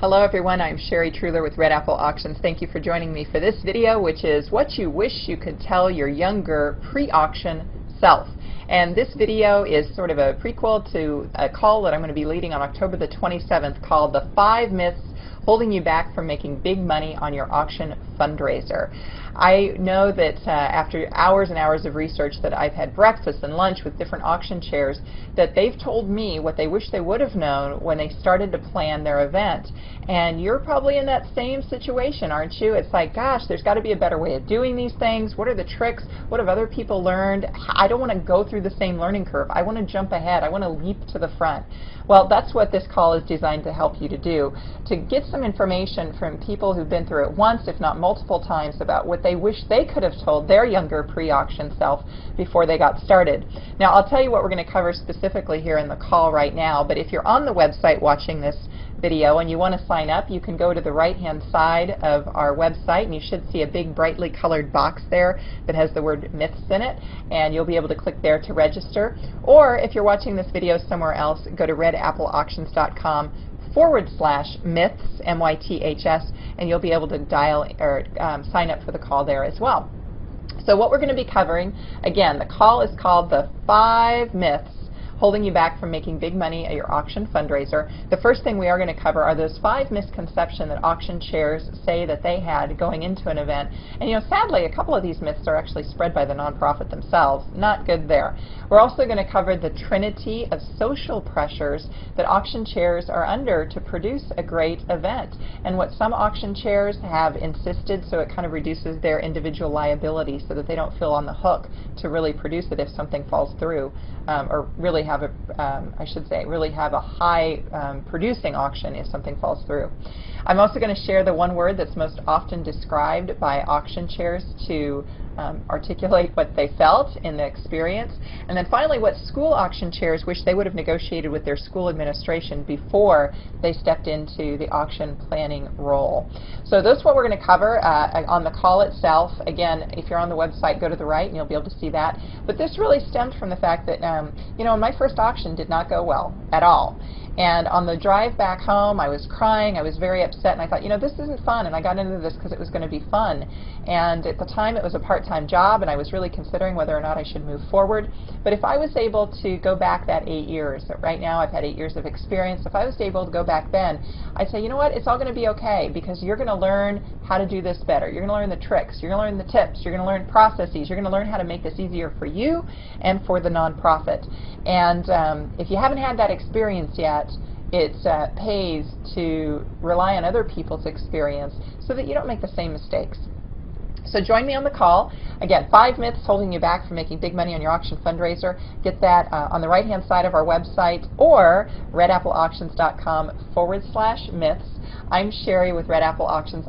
Hello everyone, I'm Sherry Truler with Red Apple Auctions. Thank you for joining me for this video, which is what you wish you could tell your younger pre-auction self. And this video is sort of a prequel to a call that I'm going to be leading on October the 27th called The 5 Myths Holding You Back from Making Big Money on Your Auction Fundraiser. I know that after hours and hours of research that I've had breakfast and lunch with different auction chairs, that they've told me what they wish they would have known when they started to plan their event. And you're probably in that same situation, aren't you? It's like, gosh, there's got to be a better way of doing these things. What are the tricks? What have other people learned? I don't want to go through the same learning curve. I want to jump ahead. I want to leap to the front. Well, that's what this call is designed to help you to do, to get some information from people who've been through it once, if not multiple times, about what they wish they could have told their younger pre-auction self before they got started. Now, I'll tell you what we're going to cover specifically here in the call right now, but if you're on the website watching this video and you want to sign up, you can go to the right-hand side of our website and you should see a big brightly colored box there that has the word myths in it, and you'll be able to click there to register. Or if you're watching this video somewhere else, go to redappleauctions.com/myths, M-Y-T-H-S, and you'll be able to dial or sign up for the call there as well. So what we're going to be covering, again, the call is called The 5 Myths Holding You Back from Making Big Money at Your Auction Fundraiser. The first thing we are going to cover are those 5 misconceptions that auction chairs say that they had going into an event. And you know, sadly, a couple of these myths are actually spread by the nonprofit themselves. Not good there. We're also going to cover the trinity of social pressures that auction chairs are under to produce a great event, and what some auction chairs have insisted, so it kind of reduces their individual liability so that they don't feel on the hook to really produce it if something falls through, or really have a, I should say, really have a high producing auction if something falls through. I'm also going to share the one word that's most often described by auction chairs to articulate what they felt in the experience. And then finally, what school auction chairs wish they would have negotiated with their school administration before they stepped into the auction planning role. So that's what we're going to cover on the call itself. Again, if you're on the website, go to the right and you'll be able to see that. But this really stemmed from the fact that, you know, my first auction did not go well at all. And on the drive back home, I was crying, I was very upset, and I thought, you know, this isn't fun, and I got into this because it was going to be fun. And at the time, it was a part-time job, and I was really considering whether or not I should move forward. But if I was able to go back that 8 years, right now I've had 8 years of experience, if I was able to go back then, I'd say, you know what, it's all going to be okay, because you're going to learn how to do this better. You're going to learn the tricks, you're going to learn the tips, you're going to learn processes, you're going to learn how to make this easier for you and for the nonprofit. And if you haven't had that experience yet, it pays to rely on other people's experience so that you don't make the same mistakes. So join me on the call. Again, 5 myths holding you back from making big money on your auction fundraiser. Get that on the right-hand side of our website or redappleauctions.com/myths. I'm Sherry with Red Apple Auctions.